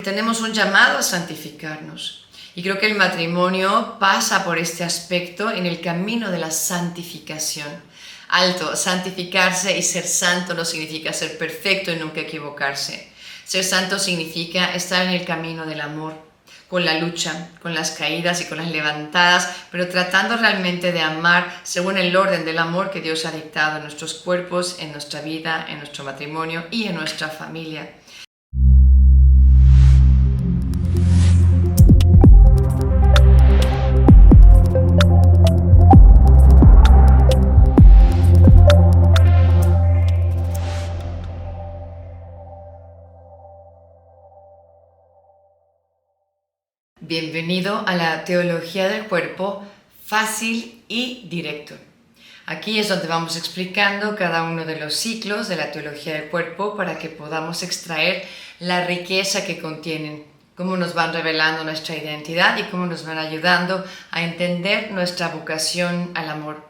tenemos un llamado a santificarnos. Y creo que el matrimonio pasa por este aspecto en el camino de la santificación. Alto, santificarse y ser santo no significa ser perfecto y nunca equivocarse. Ser santo significa estar en el camino del amor, con la lucha, con las caídas y con las levantadas, pero tratando realmente de amar según el orden del amor que Dios ha dictado en nuestros cuerpos, en nuestra vida, en nuestro matrimonio y en nuestra familia. Bienvenido a la teología del cuerpo fácil y directo. Aquí es donde vamos explicando cada uno de los ciclos de la teología del cuerpo para que podamos extraer la riqueza que contienen, cómo nos van revelando nuestra identidad y cómo nos van ayudando a entender nuestra vocación al amor.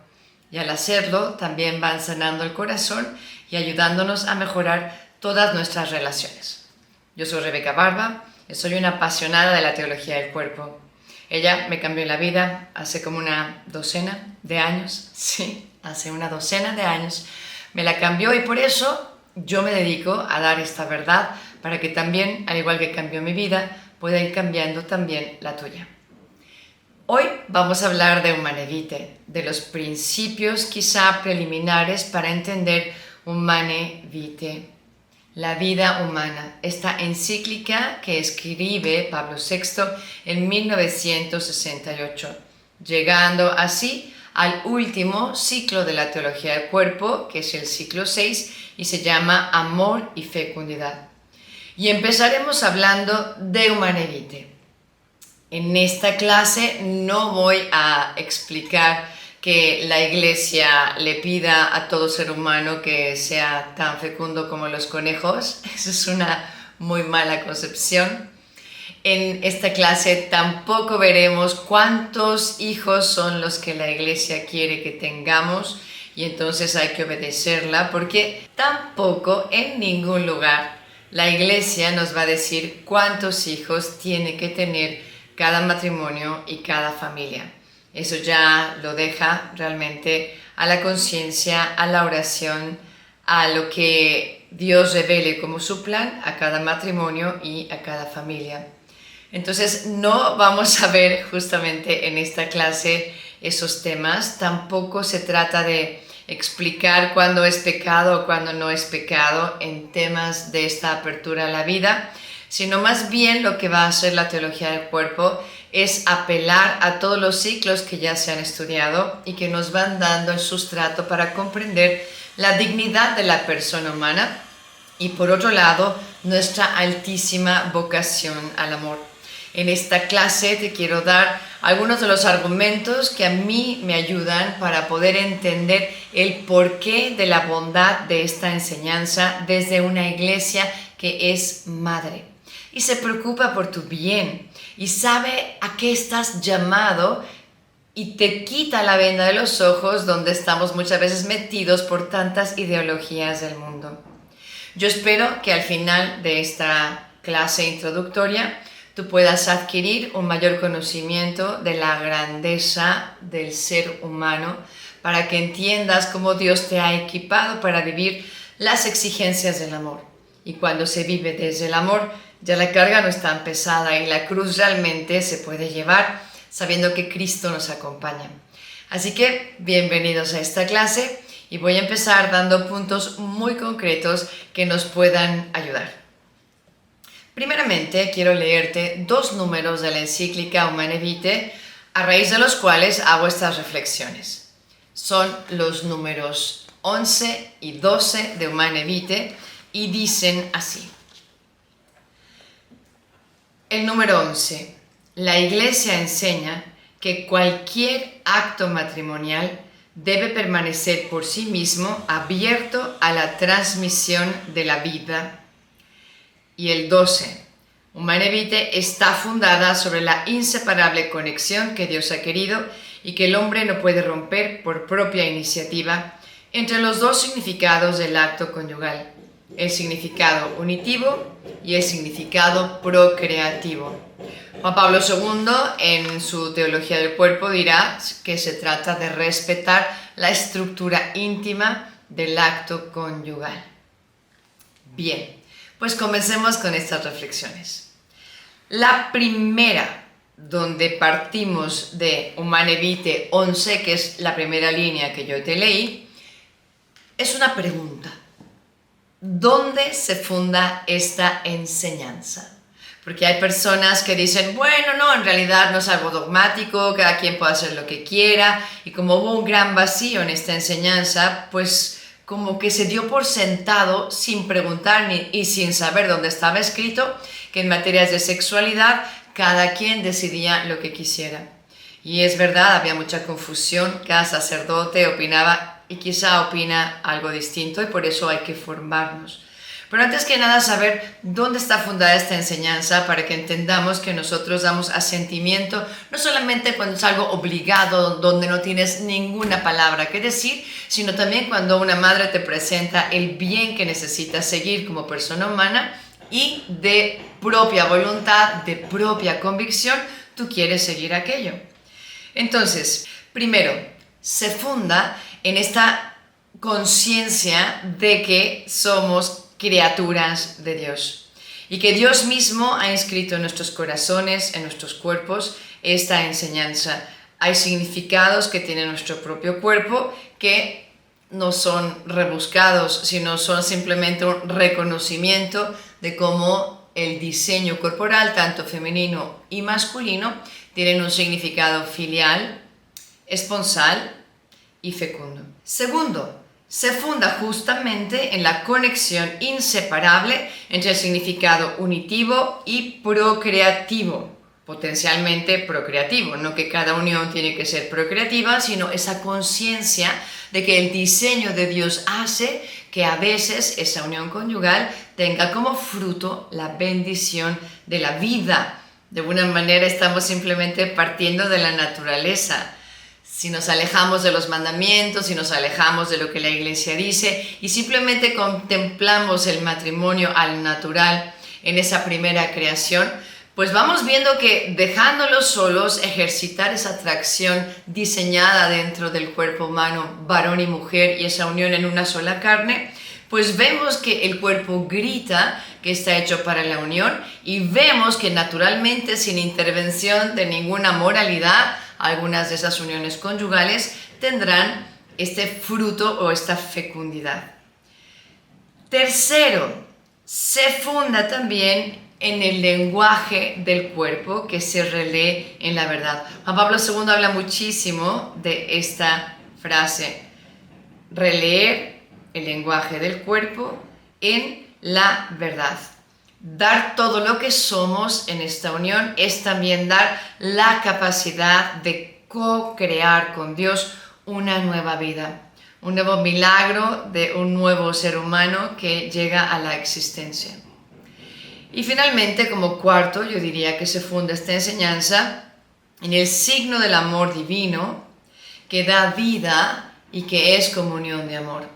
Y al hacerlo también van sanando el corazón y ayudándonos a mejorar todas nuestras relaciones. Yo soy Rebeca Barba. Soy una apasionada de la teología del cuerpo. Ella me cambió la vida hace como una docena de años. Sí, hace una docena de años me la cambió y por eso yo me dedico a dar esta verdad para que también, al igual que cambió mi vida, pueda ir cambiando también la tuya. Hoy vamos a hablar de Humanae Vitae, de los principios quizá preliminares para entender Humanae Vitae. La vida humana, esta encíclica que escribe Pablo VI en 1968, llegando así al último ciclo de la teología del cuerpo, que es el ciclo 6, y se llama Amor y Fecundidad. Y empezaremos hablando de Humanae Vitae. En esta clase no voy a explicar que la Iglesia le pida a todo ser humano que sea tan fecundo como los conejos. Eso es una muy mala concepción. En esta clase tampoco veremos cuántos hijos son los que la Iglesia quiere que tengamos y entonces hay que obedecerla, porque tampoco en ningún lugar la Iglesia nos va a decir cuántos hijos tiene que tener cada matrimonio y cada familia. Eso ya lo deja realmente a la conciencia, a la oración, a lo que Dios revele como su plan a cada matrimonio y a cada familia. Entonces no vamos a ver justamente en esta clase esos temas. Tampoco se trata de explicar cuándo es pecado o cuándo no es pecado en temas de esta apertura a la vida, sino más bien lo que va a hacer la teología del cuerpo es apelar a todos los ciclos que ya se han estudiado y que nos van dando el sustrato para comprender la dignidad de la persona humana y, por otro lado, nuestra altísima vocación al amor. En esta clase te quiero dar algunos de los argumentos que a mí me ayudan para poder entender el porqué de la bondad de esta enseñanza desde una iglesia que es madre y se preocupa por tu bien y sabe a qué estás llamado y te quita la venda de los ojos donde estamos muchas veces metidos por tantas ideologías del mundo. Yo espero que al final de esta clase introductoria tú puedas adquirir un mayor conocimiento de la grandeza del ser humano para que entiendas cómo Dios te ha equipado para vivir las exigencias del amor. Y cuando se vive desde el amor, ya la carga no es tan pesada y la cruz realmente se puede llevar sabiendo que Cristo nos acompaña. Así que bienvenidos a esta clase y voy a empezar dando puntos muy concretos que nos puedan ayudar. Primeramente quiero leerte 2 números de la encíclica Humanae Vitae a raíz de los cuales hago estas reflexiones. Son los números 11 y 12 de Humanae Vitae y dicen así. El número 11. La Iglesia enseña que cualquier acto matrimonial debe permanecer por sí mismo abierto a la transmisión de la vida. Y el 12. Humanae Vitae está fundada sobre la inseparable conexión que Dios ha querido y que el hombre no puede romper por propia iniciativa entre los 2 significados del acto conyugal, el significado unitivo y el significado procreativo. Juan Pablo II, en su Teología del Cuerpo, dirá que se trata de respetar la estructura íntima del acto conyugal. Bien, pues comencemos con estas reflexiones. La primera, donde partimos de Humane Vitae 11, que es la primera línea que yo te leí, es una pregunta. ¿Dónde se funda esta enseñanza? Porque hay personas que dicen, bueno, no, en realidad no es algo dogmático, cada quien puede hacer lo que quiera, y como hubo un gran vacío en esta enseñanza, pues como que se dio por sentado, sin preguntar y sin saber dónde estaba escrito, que en materias de sexualidad cada quien decidía lo que quisiera. Y es verdad, había mucha confusión, cada sacerdote opinaba y quizá opina algo distinto, y por eso hay que formarnos. Pero antes que nada, saber dónde está fundada esta enseñanza para que entendamos que nosotros damos asentimiento, no solamente cuando es algo obligado, donde no tienes ninguna palabra que decir, sino también cuando una madre te presenta el bien que necesitas seguir como persona humana y de propia voluntad, de propia convicción, tú quieres seguir aquello. Entonces, primero, se funda en esta conciencia de que somos criaturas de Dios y que Dios mismo ha inscrito en nuestros corazones, en nuestros cuerpos, esta enseñanza. Hay significados que tiene nuestro propio cuerpo que no son rebuscados, sino son simplemente un reconocimiento de cómo el diseño corporal, tanto femenino y masculino, tienen un significado filial, esponsal y fecundo. Segundo, se funda justamente en la conexión inseparable entre el significado unitivo y procreativo, potencialmente procreativo, no que cada unión tiene que ser procreativa, sino esa conciencia de que el diseño de Dios hace que a veces esa unión conyugal tenga como fruto la bendición de la vida. De alguna manera estamos simplemente partiendo de la naturaleza. Si nos alejamos de los mandamientos, si nos alejamos de lo que la Iglesia dice y simplemente contemplamos el matrimonio al natural en esa primera creación, pues vamos viendo que dejándolos solos, ejercitar esa atracción diseñada dentro del cuerpo humano, varón y mujer, y esa unión en una sola carne, pues vemos que el cuerpo grita que está hecho para la unión y vemos que naturalmente, sin intervención de ninguna moralidad, algunas de esas uniones conyugales tendrán este fruto o esta fecundidad. Tercero, se funda también en el lenguaje del cuerpo que se relee en la verdad. Juan Pablo II habla muchísimo de esta frase, releer el lenguaje del cuerpo en la verdad. Dar todo lo que somos en esta unión es también dar la capacidad de co-crear con Dios una nueva vida, un nuevo milagro de un nuevo ser humano que llega a la existencia. Y finalmente, como cuarto, yo diría que se funda esta enseñanza en el signo del amor divino que da vida y que es comunión de amor.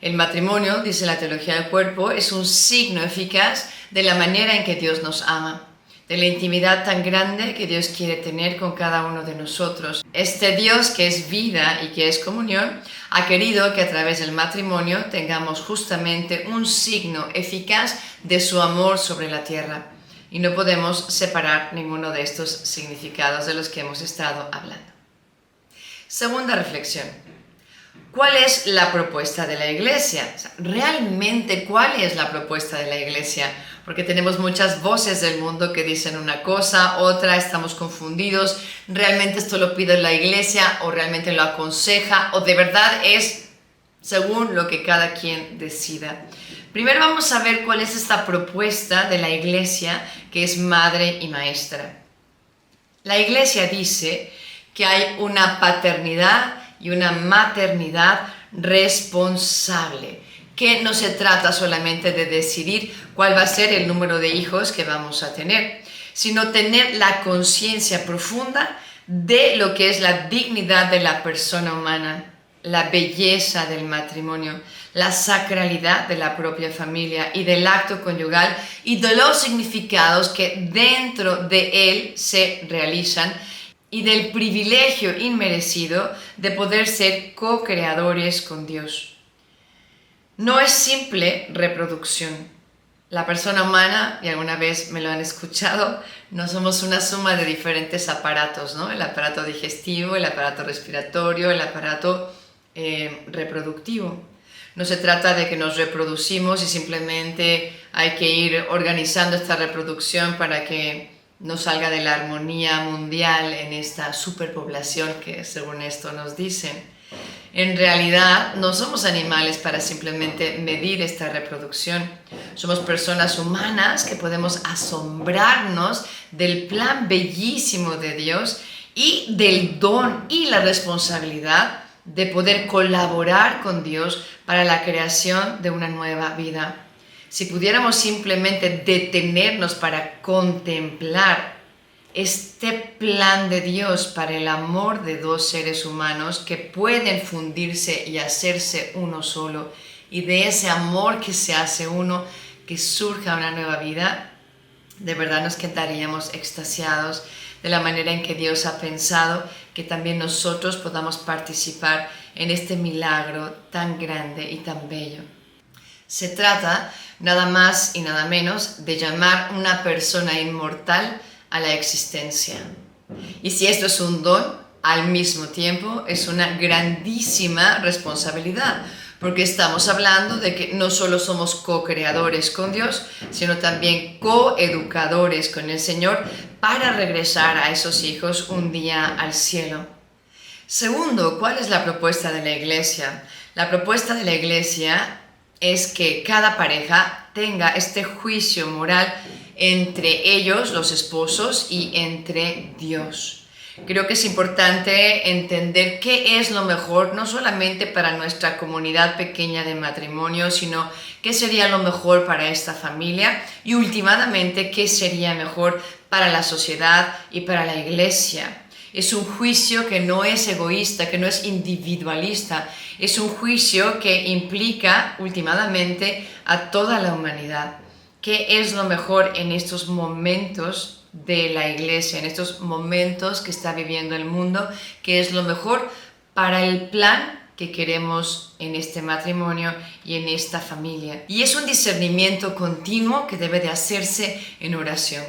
El matrimonio, dice la Teología del Cuerpo, es un signo eficaz de la manera en que Dios nos ama, de la intimidad tan grande que Dios quiere tener con cada uno de nosotros. Este Dios que es vida y que es comunión, ha querido que a través del matrimonio tengamos justamente un signo eficaz de su amor sobre la tierra. Y no podemos separar ninguno de estos significados de los que hemos estado hablando. Segunda reflexión. ¿Cuál es la propuesta de la Iglesia? ¿Realmente cuál es la propuesta de la Iglesia? Porque tenemos muchas voces del mundo que dicen una cosa, otra, estamos confundidos. ¿Realmente esto lo pide la Iglesia o realmente lo aconseja o de verdad es según lo que cada quien decida? Primero vamos a ver cuál es esta propuesta de la Iglesia que es madre y maestra. La Iglesia dice que hay una paternidad y una maternidad responsable, que no se trata solamente de decidir cuál va a ser el número de hijos que vamos a tener, sino tener la conciencia profunda de lo que es la dignidad de la persona humana, la belleza del matrimonio, la sacralidad de la propia familia y del acto conyugal y de los significados que dentro de él se realizan y del privilegio inmerecido de poder ser co-creadores con Dios. No es simple reproducción. La persona humana, y alguna vez me lo han escuchado, no somos una suma de diferentes aparatos, ¿no? El aparato digestivo, el aparato respiratorio, el aparato reproductivo. No se trata de que nos reproducimos y simplemente hay que ir organizando esta reproducción para que no salga de la armonía mundial en esta superpoblación que según esto nos dicen. En realidad no somos animales para simplemente medir esta reproducción. Somos personas humanas que podemos asombrarnos del plan bellísimo de Dios y del don y la responsabilidad de poder colaborar con Dios para la creación de una nueva vida. Si pudiéramos simplemente detenernos para contemplar este plan de Dios para el amor de dos seres humanos que pueden fundirse y hacerse uno solo, y de ese amor que se hace uno, que surja una nueva vida, de verdad nos quedaríamos extasiados de la manera en que Dios ha pensado que también nosotros podamos participar en este milagro tan grande y tan bello. Se trata nada más y nada menos de llamar una persona inmortal a la existencia. Y si esto es un don, al mismo tiempo es una grandísima responsabilidad, porque estamos hablando de que no solo somos co-creadores con Dios, sino también co-educadores con el Señor para regresar a esos hijos un día al cielo. Segundo, ¿cuál es la propuesta de la Iglesia? La propuesta de la Iglesia es que cada pareja tenga este juicio moral entre ellos, los esposos, y entre Dios. Creo que es importante entender qué es lo mejor, no solamente para nuestra comunidad pequeña de matrimonio, sino qué sería lo mejor para esta familia y últimamente qué sería mejor para la sociedad y para la Iglesia. Es un juicio que no es egoísta, que no es individualista, es un juicio que implica últimamente a toda la humanidad. ¿Qué es lo mejor en estos momentos de la Iglesia, en estos momentos que está viviendo el mundo? ¿Qué es lo mejor para el plan que queremos en este matrimonio y en esta familia? Y es un discernimiento continuo que debe de hacerse en oración,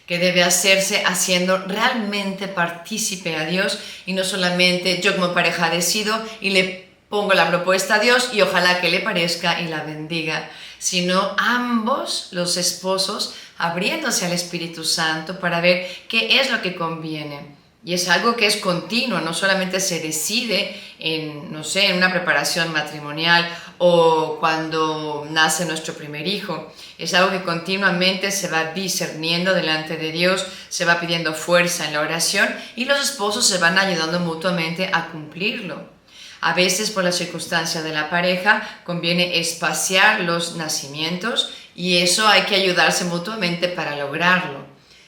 que debe hacerse haciendo realmente partícipe a Dios y no solamente yo como pareja decido y le pongo la propuesta a Dios y ojalá que le parezca y la bendiga, sino ambos, los esposos, abriéndose al Espíritu Santo para ver qué es lo que conviene. Y es algo que es continuo, no solamente se decide en una preparación matrimonial o cuando nace nuestro primer hijo. Es algo que continuamente se va discerniendo delante de Dios, se va pidiendo fuerza en la oración y los esposos se van ayudando mutuamente a cumplirlo. A veces, por la circunstancia de la pareja, conviene espaciar los nacimientos y eso hay que ayudarse mutuamente para lograrlo.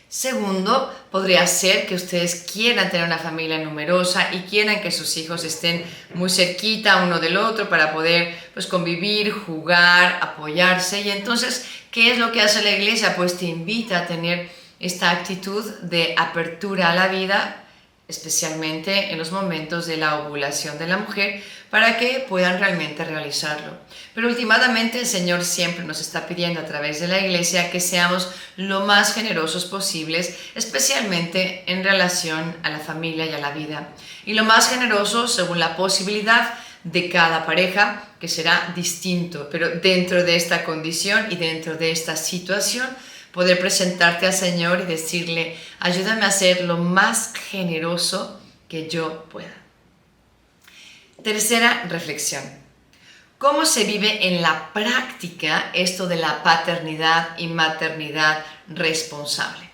Segundo, podría ser que ustedes quieran tener una familia numerosa y quieran que sus hijos estén muy cerquita uno del otro para poder convivir, jugar, apoyarse. Y entonces, ¿qué es lo que hace la Iglesia? Pues te invita a tener esta actitud de apertura a la vida, especialmente en los momentos de la ovulación de la mujer, para que puedan realmente realizarlo. Pero últimamente el Señor siempre nos está pidiendo a través de la Iglesia que seamos lo más generosos posibles, especialmente en relación a la familia y a la vida. Y lo más generoso según la posibilidad de cada pareja, que será distinto, pero dentro de esta condición y dentro de esta situación, poder presentarte al Señor y decirle, ayúdame a ser lo más generoso que yo pueda. Tercera reflexión. ¿Cómo se vive en la práctica esto de la paternidad y maternidad responsable?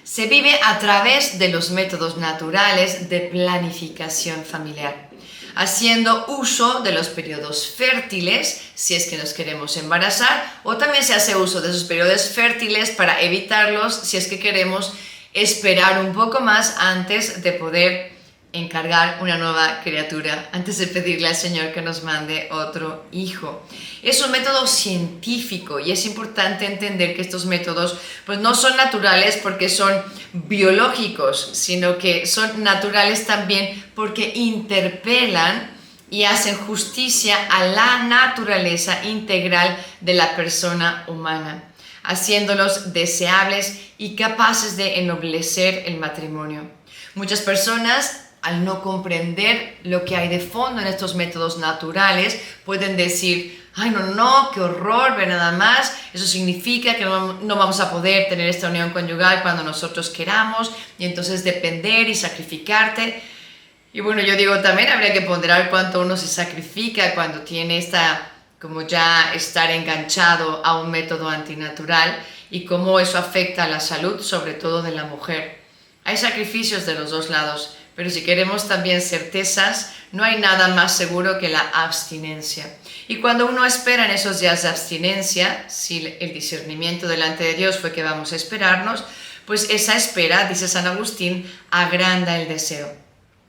Se vive a través de los métodos naturales de planificación familiar, haciendo uso de los periodos fértiles si es que nos queremos embarazar, o también se hace uso de esos periodos fértiles para evitarlos si es que queremos esperar un poco más antes de poder encargar una nueva criatura antes de pedirle al Señor que nos mande otro hijo. Es un método científico y es importante entender que estos métodos pues no son naturales porque son biológicos, sino que son naturales también porque interpelan y hacen justicia a la naturaleza integral de la persona humana, haciéndolos deseables y capaces de ennoblecer el matrimonio. Muchas personas, al no comprender lo que hay de fondo en estos métodos naturales, pueden decir: ay, no, qué horror, ve nada más, eso significa que no vamos a poder tener esta unión conyugal cuando nosotros queramos, y entonces depender y sacrificarte. Y bueno, yo digo, también habría que ponderar cuánto uno se sacrifica cuando tiene como ya estar enganchado a un método antinatural y cómo eso afecta a la salud, sobre todo de la mujer. Hay sacrificios de los dos lados, pero si queremos también certezas, no hay nada más seguro que la abstinencia. Y cuando uno espera en esos días de abstinencia, si el discernimiento delante de Dios fue que vamos a esperarnos, pues esa espera, dice San Agustín, agranda el deseo.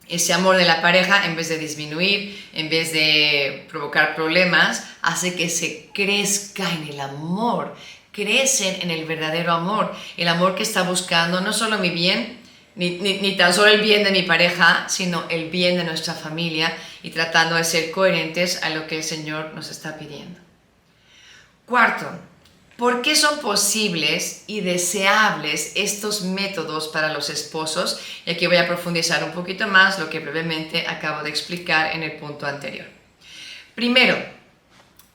Ese amor de la pareja, en vez de disminuir, en vez de provocar problemas, hace que se crezca en el amor, crecen en el verdadero amor, el amor que está buscando no solo mi bien, ni tan solo el bien de mi pareja, sino el bien de nuestra familia, y tratando de ser coherentes a lo que el Señor nos está pidiendo. Cuarto, ¿por qué son posibles y deseables estos métodos para los esposos? Y aquí voy a profundizar un poquito más lo que brevemente acabo de explicar en el punto anterior. Primero,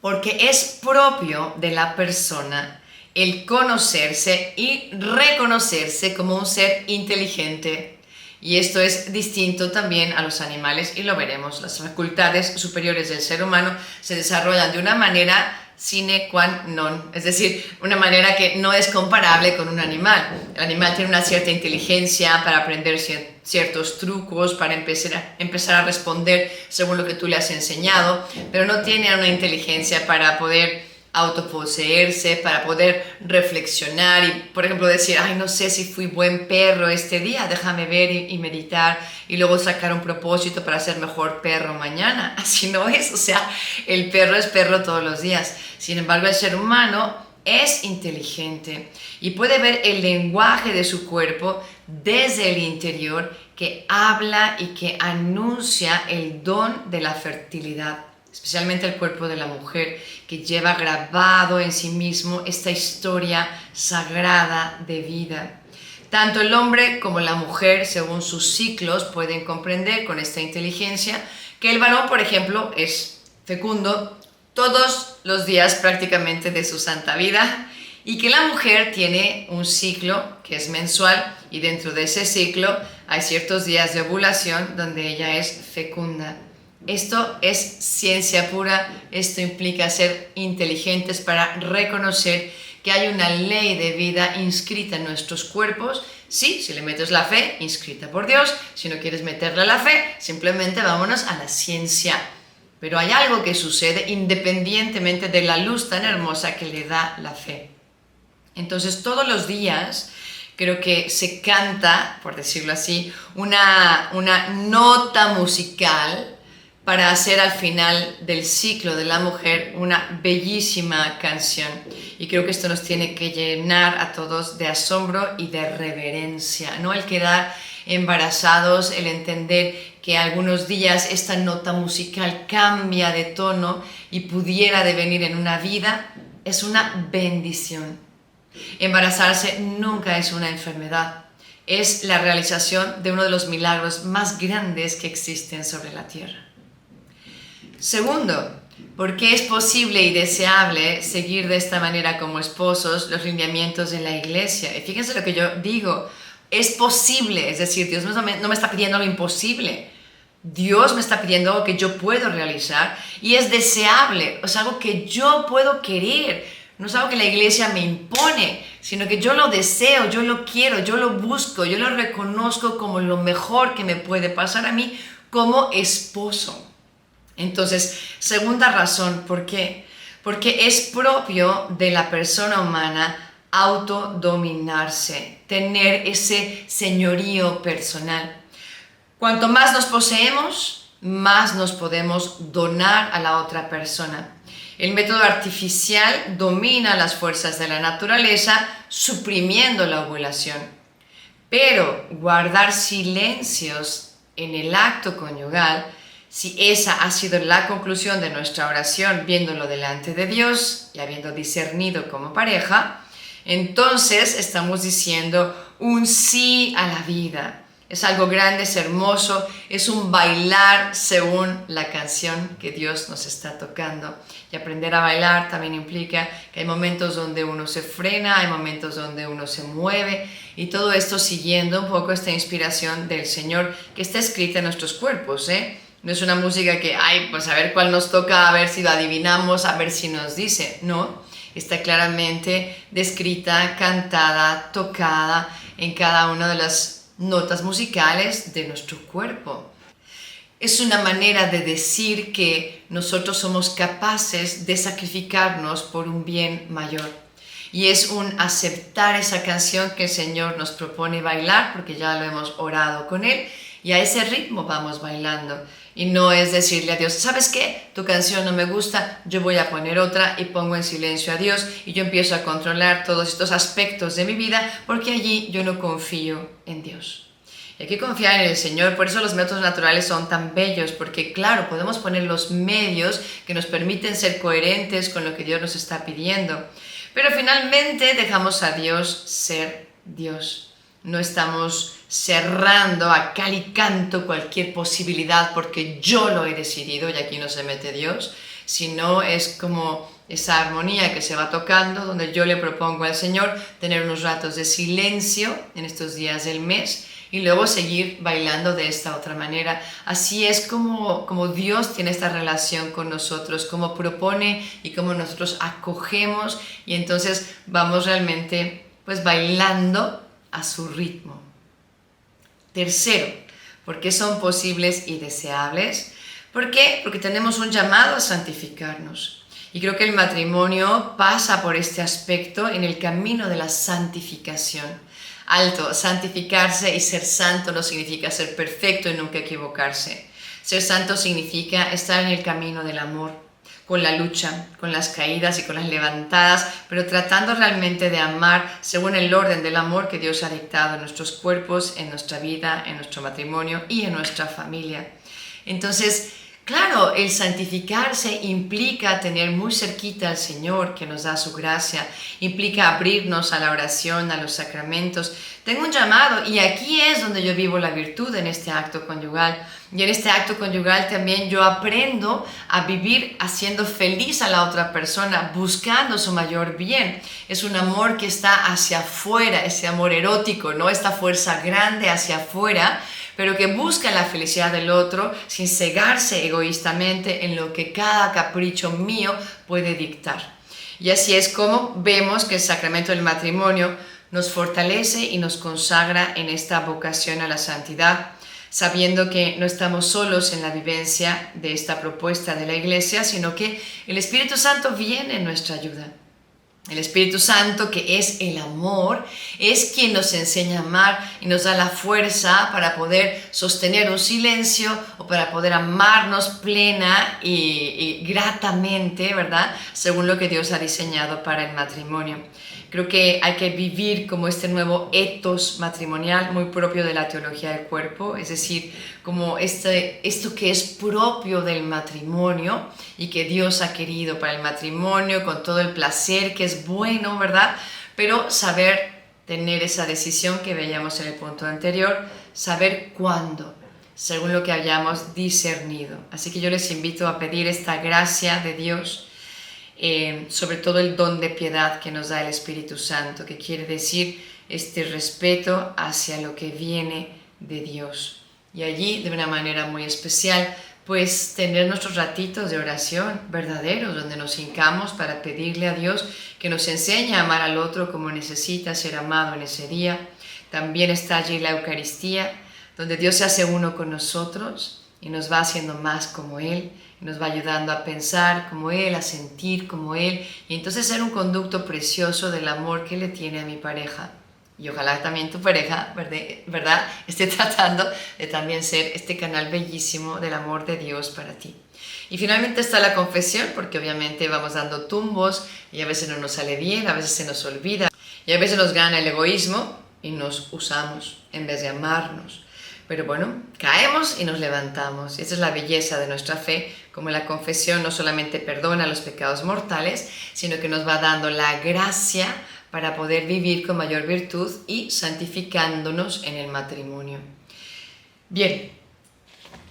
porque es propio de la persona el conocerse y reconocerse como un ser inteligente. Y esto es distinto también a los animales, y lo veremos. Las facultades superiores del ser humano se desarrollan de una manera sine qua non, es decir, una manera que no es comparable con un animal. El animal tiene una cierta inteligencia para aprender ciertos trucos, para empezar a responder según lo que tú le has enseñado, pero no tiene una inteligencia para poder autoposeerse, para poder reflexionar y, por ejemplo, decir: ay, no sé si fui buen perro este día, déjame ver y meditar, y luego sacar un propósito para ser mejor perro mañana. Así no es, o sea, el perro es perro todos los días. Sin embargo, el ser humano es inteligente y puede ver el lenguaje de su cuerpo desde el interior, que habla y que anuncia el don de la fertilidad, especialmente el cuerpo de la mujer, que lleva grabado en sí mismo esta historia sagrada de vida. Tanto el hombre como la mujer, según sus ciclos, pueden comprender con esta inteligencia que el varón, por ejemplo, es fecundo todos los días prácticamente de su santa vida, y que la mujer tiene un ciclo que es mensual, y dentro de ese ciclo hay ciertos días de ovulación donde ella es fecunda. Esto es ciencia pura, esto implica ser inteligentes para reconocer que hay una ley de vida inscrita en nuestros cuerpos. Sí, si le metes la fe, inscrita por Dios. Si no quieres meterle la fe, simplemente vámonos a la ciencia. Pero hay algo que sucede independientemente de la luz tan hermosa que le da la fe. Entonces, todos los días creo que se canta, por decirlo así, una nota musical para hacer al final del ciclo de la mujer una bellísima canción. Y creo que esto nos tiene que llenar a todos de asombro y de reverencia, ¿no? El quedar embarazados, el entender que algunos días esta nota musical cambia de tono y pudiera devenir en una vida, es una bendición. Embarazarse nunca es una enfermedad, es la realización de uno de los milagros más grandes que existen sobre la tierra. Segundo, porque es posible y deseable seguir de esta manera como esposos los lineamientos de la Iglesia. Y fíjense lo que yo digo, es posible, es decir, Dios no me está pidiendo lo imposible. Dios me está pidiendo algo que yo puedo realizar, y es deseable, es algo que yo puedo querer. No es algo que la Iglesia me impone, sino que yo lo deseo, yo lo quiero, yo lo busco, yo lo reconozco como lo mejor que me puede pasar a mí como esposo. Entonces, segunda razón, ¿por qué? Porque es propio de la persona humana autodominarse, tener ese señorío personal. Cuanto más nos poseemos, más nos podemos donar a la otra persona. El método artificial domina las fuerzas de la naturaleza, suprimiendo la ovulación. Pero guardar silencios en el acto conyugal, si esa ha sido la conclusión de nuestra oración, viéndolo delante de Dios y habiendo discernido como pareja, entonces estamos diciendo un sí a la vida. Es algo grande, es hermoso, es un bailar según la canción que Dios nos está tocando. Y aprender a bailar también implica que hay momentos donde uno se frena, hay momentos donde uno se mueve, y todo esto siguiendo un poco esta inspiración del Señor que está escrita en nuestros cuerpos, ¿eh? No es una música que, pues a ver cuál nos toca, a ver si lo adivinamos, a ver si nos dice. No, está claramente descrita, cantada, tocada en cada una de las notas musicales de nuestro cuerpo. Es una manera de decir que nosotros somos capaces de sacrificarnos por un bien mayor. Y es un aceptar esa canción que el Señor nos propone bailar, porque ya lo hemos orado con Él, y a ese ritmo vamos bailando. Y no es decirle a Dios, ¿sabes qué? Tu canción no me gusta, yo voy a poner otra y pongo en silencio a Dios y yo empiezo a controlar todos estos aspectos de mi vida porque allí yo no confío en Dios. Y hay que confiar en el Señor, por eso los métodos naturales son tan bellos, porque claro, podemos poner los medios que nos permiten ser coherentes con lo que Dios nos está pidiendo. Pero finalmente dejamos a Dios ser Dios. No estamos cerrando a cal y canto cualquier posibilidad porque yo lo he decidido y aquí no se mete Dios, sino es como esa armonía que se va tocando, donde yo le propongo al Señor tener unos ratos de silencio en estos días del mes y luego seguir bailando de esta otra manera. Así es como Dios tiene esta relación con nosotros, como propone y como nosotros acogemos, y entonces vamos realmente pues bailando a su ritmo. Tercero, ¿por qué son posibles y deseables? ¿Por qué? Porque tenemos un llamado a santificarnos. Y creo que el matrimonio pasa por este aspecto en el camino de la santificación. Alto, santificarse y ser santo no significa ser perfecto y nunca equivocarse. Ser santo significa estar en el camino del amor, con la lucha, con las caídas y con las levantadas, pero tratando realmente de amar según el orden del amor que Dios ha dictado en nuestros cuerpos, en nuestra vida, en nuestro matrimonio y en nuestra familia. Entonces, claro, el santificarse implica tener muy cerquita al Señor que nos da su gracia, implica abrirnos a la oración, a los sacramentos. Tengo un llamado y aquí es donde yo vivo la virtud en este acto conyugal. Y en este acto conyugal también yo aprendo a vivir haciendo feliz a la otra persona, buscando su mayor bien. Es un amor que está hacia afuera, ese amor erótico, ¿no? Esta fuerza grande hacia afuera, pero que busca la felicidad del otro sin cegarse egoístamente en lo que cada capricho mío puede dictar. Y así es como vemos que el sacramento del matrimonio nos fortalece y nos consagra en esta vocación a la santidad, sabiendo que no estamos solos en la vivencia de esta propuesta de la Iglesia, sino que el Espíritu Santo viene en nuestra ayuda. El Espíritu Santo, que es el amor, es quien nos enseña a amar y nos da la fuerza para poder sostener un silencio o para poder amarnos plena y gratamente, ¿verdad? Según lo que Dios ha diseñado para el matrimonio. Creo que hay que vivir como este nuevo ethos matrimonial muy propio de la teología del cuerpo, es decir, como esto que es propio del matrimonio y que Dios ha querido para el matrimonio, con todo el placer que es bueno, ¿verdad? Pero saber tener esa decisión que veíamos en el punto anterior, saber cuándo, según lo que hayamos discernido. Así que yo les invito a pedir esta gracia de Dios, sobre todo el don de piedad que nos da el Espíritu Santo, que quiere decir este respeto hacia lo que viene de Dios. Y allí, de una manera muy especial, pues tener nuestros ratitos de oración verdaderos, donde nos hincamos para pedirle a Dios que nos enseñe a amar al otro como necesita ser amado en ese día. También está allí la Eucaristía, donde Dios se hace uno con nosotros y nos va haciendo más como Él, y nos va ayudando a pensar como Él, a sentir como Él, y entonces ser un conducto precioso del amor que le tiene a mi pareja. Y ojalá también tu pareja, ¿verdad? Esté tratando de también ser este canal bellísimo del amor de Dios para ti. Y finalmente está la confesión, porque obviamente vamos dando tumbos y a veces no nos sale bien, a veces se nos olvida y a veces nos gana el egoísmo y nos usamos en vez de amarnos. Pero bueno, caemos y nos levantamos. Y esa es la belleza de nuestra fe, como la confesión no solamente perdona los pecados mortales, sino que nos va dando la gracia para poder vivir con mayor virtud y santificándonos en el matrimonio. Bien,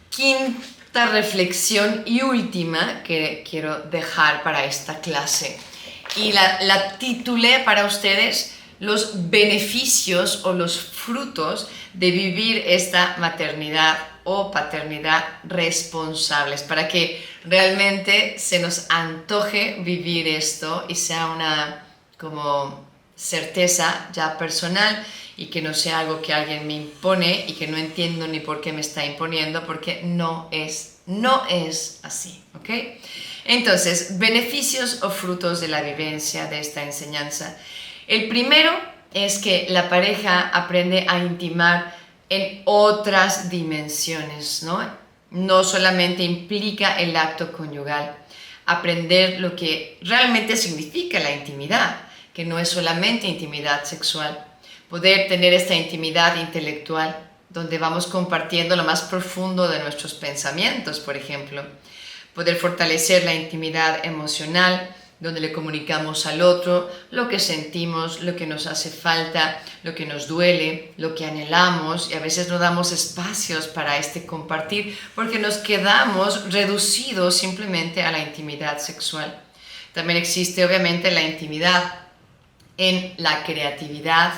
quinta reflexión y última que quiero dejar para esta clase. Y la titulé para ustedes los beneficios o los frutos de vivir esta maternidad o paternidad responsables, para que realmente se nos antoje vivir esto y sea una como certeza ya personal y que no sea algo que alguien me impone y que no entiendo ni por qué me está imponiendo, porque no es así, ¿ok? Entonces, beneficios o frutos de la vivencia de esta enseñanza. El primero es que la pareja aprende a intimar en otras dimensiones, ¿no? No solamente implica el acto conyugal, aprender lo que realmente significa la intimidad, que no es solamente intimidad sexual, poder tener esta intimidad intelectual, donde vamos compartiendo lo más profundo de nuestros pensamientos, por ejemplo, poder fortalecer la intimidad emocional, donde le comunicamos al otro lo que sentimos, lo que nos hace falta, lo que nos duele, lo que anhelamos, y a veces no damos espacios para este compartir porque nos quedamos reducidos simplemente a la intimidad sexual. También existe obviamente la intimidad en la creatividad,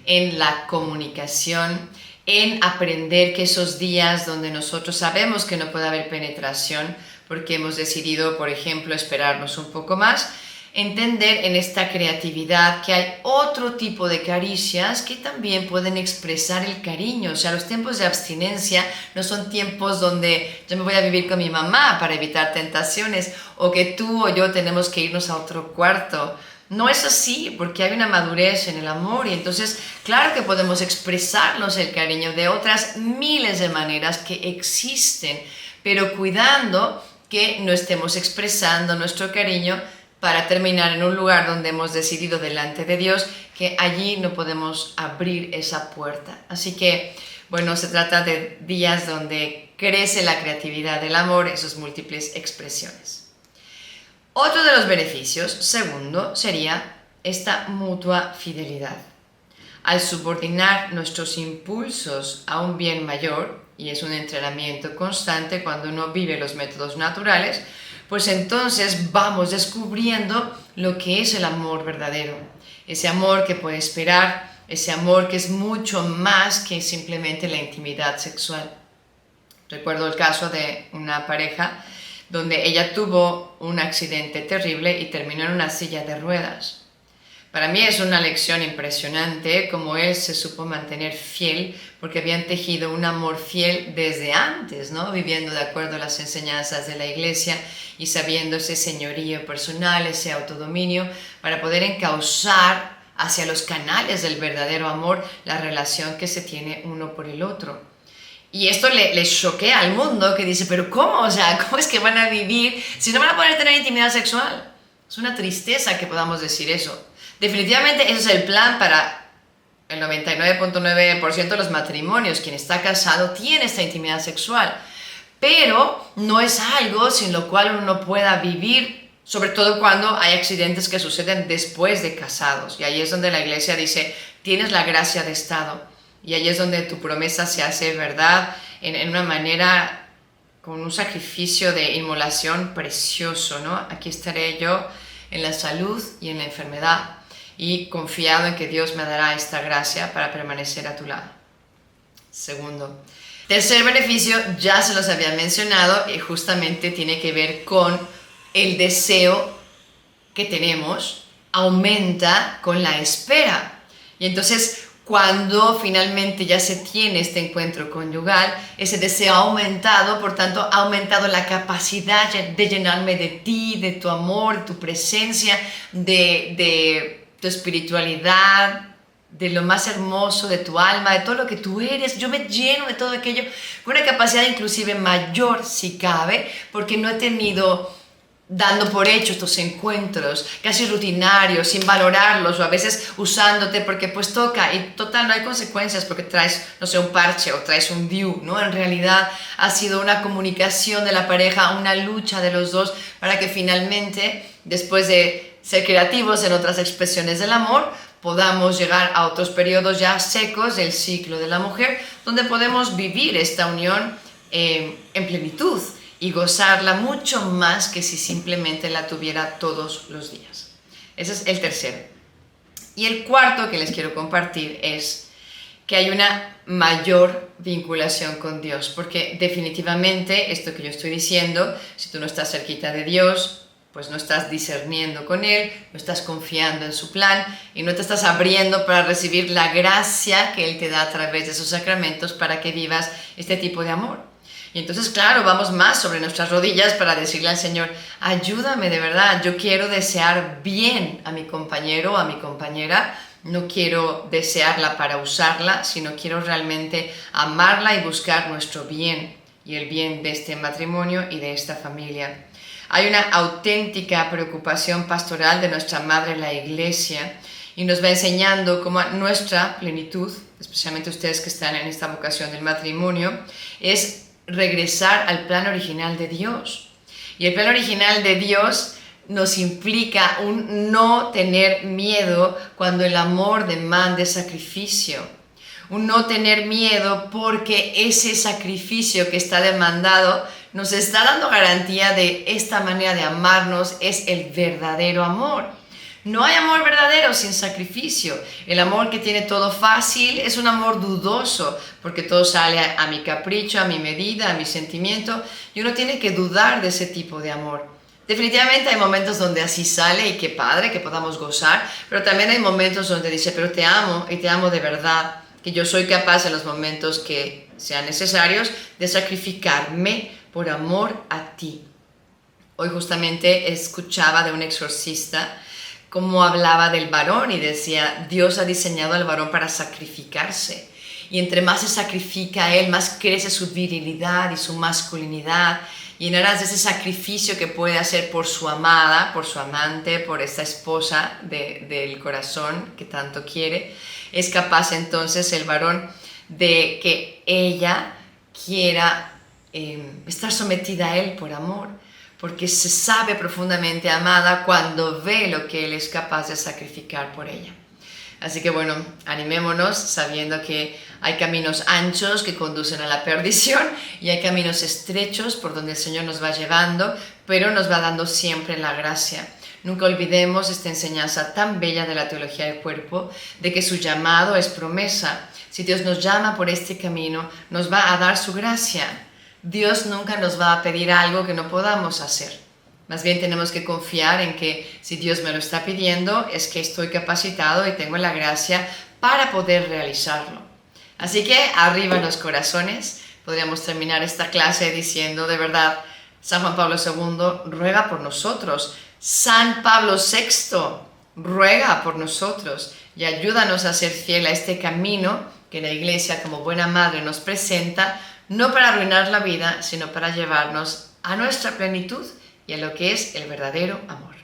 en la comunicación, en aprender que esos días donde nosotros sabemos que no puede haber penetración, porque hemos decidido, por ejemplo, esperarnos un poco más, entender en esta creatividad que hay otro tipo de caricias que también pueden expresar el cariño. O sea, los tiempos de abstinencia no son tiempos donde yo me voy a vivir con mi mamá para evitar tentaciones, o que tú o yo tenemos que irnos a otro cuarto. No es así, porque hay una madurez en el amor y entonces claro que podemos expresarnos el cariño de otras miles de maneras que existen, pero cuidando que no estemos expresando nuestro cariño para terminar en un lugar donde hemos decidido delante de Dios que allí no podemos abrir esa puerta. Así que, bueno, se trata de días donde crece la creatividad del amor en sus múltiples expresiones. Otro de los beneficios, segundo, sería esta mutua fidelidad. Al subordinar nuestros impulsos a un bien mayor, y es un entrenamiento constante cuando uno vive los métodos naturales, pues entonces vamos descubriendo lo que es el amor verdadero. Ese amor que puede esperar, ese amor que es mucho más que simplemente la intimidad sexual. Recuerdo el caso de una pareja donde ella tuvo un accidente terrible y terminó en una silla de ruedas. Para mí es una lección impresionante cómo él se supo mantener fiel, porque habían tejido un amor fiel desde antes, ¿no? Viviendo de acuerdo a las enseñanzas de la iglesia y sabiendo ese señorío personal, ese autodominio, para poder encauzar hacia los canales del verdadero amor la relación que se tiene uno por el otro. Y esto le choquea al mundo, que dice, pero ¿cómo? O sea, ¿cómo es que van a vivir si no van a poder tener intimidad sexual? Es una tristeza que podamos decir eso. Definitivamente ese es el plan para el 99.9% de los matrimonios. Quien está casado tiene esta intimidad sexual, pero no es algo sin lo cual uno no pueda vivir, sobre todo cuando hay accidentes que suceden después de casados. Y ahí es donde la iglesia dice, tienes la gracia de estado. Y ahí es donde tu promesa se hace verdad en una manera, con un sacrificio de inmolación precioso, ¿no? Aquí estaré yo en la salud y en la enfermedad, y confiado en que Dios me dará esta gracia para permanecer a tu lado. Segundo. Tercer beneficio, ya se los había mencionado, y justamente tiene que ver con el deseo que tenemos, aumenta con la espera. Y entonces, cuando finalmente ya se tiene este encuentro conyugal, ese deseo ha aumentado, por tanto ha aumentado la capacidad de llenarme de ti, de tu amor, de tu presencia, de tu espiritualidad, de lo más hermoso de tu alma, de todo lo que tú eres. Yo me lleno de todo aquello con una capacidad inclusive mayor si cabe, porque no he tenido dando por hecho estos encuentros casi rutinarios, sin valorarlos, o a veces usándote porque pues toca y total no hay consecuencias porque traes, no sé, un parche o traes un DIU, ¿no? En realidad ha sido una comunicación de la pareja, una lucha de los dos para que finalmente, después de ser creativos en otras expresiones del amor, podamos llegar a otros periodos ya secos del ciclo de la mujer, donde podemos vivir esta unión en plenitud y gozarla mucho más que si simplemente la tuviera todos los días. Ese es el tercero. Y el cuarto que les quiero compartir es que hay una mayor vinculación con Dios, porque definitivamente esto que yo estoy diciendo, si tú no estás cerquita de Dios, pues no estás discerniendo con Él, no estás confiando en su plan y no te estás abriendo para recibir la gracia que Él te da a través de sus sacramentos para que vivas este tipo de amor. Y entonces, claro, vamos más sobre nuestras rodillas para decirle al Señor, ayúdame de verdad, yo quiero desear bien a mi compañero o a mi compañera, no quiero desearla para usarla, sino quiero realmente amarla y buscar nuestro bien y el bien de este matrimonio y de esta familia. Hay una auténtica preocupación pastoral de nuestra Madre la Iglesia y nos va enseñando cómo nuestra plenitud, especialmente ustedes que están en esta vocación del matrimonio, es regresar al plan original de Dios. Y el plan original de Dios nos implica un no tener miedo cuando el amor demande sacrificio. Un no tener miedo porque ese sacrificio que está demandado nos está dando garantía de esta manera de amarnos es el verdadero amor. No hay amor verdadero sin sacrificio. El amor que tiene todo fácil es un amor dudoso, porque todo sale a mi capricho, a mi medida, a mi sentimiento, y uno tiene que dudar de ese tipo de amor. Definitivamente hay momentos donde así sale y qué padre que podamos gozar, pero también hay momentos donde dice, pero te amo y te amo de verdad, que yo soy capaz en los momentos que sean necesarios de sacrificarme por amor a ti. Hoy justamente escuchaba de un exorcista cómo hablaba del varón y decía, Dios ha diseñado al varón para sacrificarse. Y entre más se sacrifica a él, más crece su virilidad y su masculinidad. Y en aras de ese sacrificio que puede hacer por su amada, por su amante, por esta esposa del corazón que tanto quiere, es capaz entonces el varón de que ella quiera estar sometida a él por amor, porque se sabe profundamente amada cuando ve lo que él es capaz de sacrificar por ella. Así que bueno, animémonos sabiendo que hay caminos anchos que conducen a la perdición y hay caminos estrechos por donde el Señor nos va llevando, pero nos va dando siempre la gracia. Nunca olvidemos esta enseñanza tan bella de la teología del cuerpo, de que su llamado es promesa. Si Dios nos llama por este camino, nos va a dar su gracia. Dios nunca nos va a pedir algo que no podamos hacer. Más bien tenemos que confiar en que si Dios me lo está pidiendo, es que estoy capacitado y tengo la gracia para poder realizarlo. Así que arriba los corazones. Podríamos terminar esta clase diciendo de verdad, San Juan Pablo II ruega por nosotros. San Pablo VI ruega por nosotros y ayúdanos a ser fiel a este camino que la Iglesia como buena madre nos presenta, no para arruinar la vida, sino para llevarnos a nuestra plenitud y a lo que es el verdadero amor.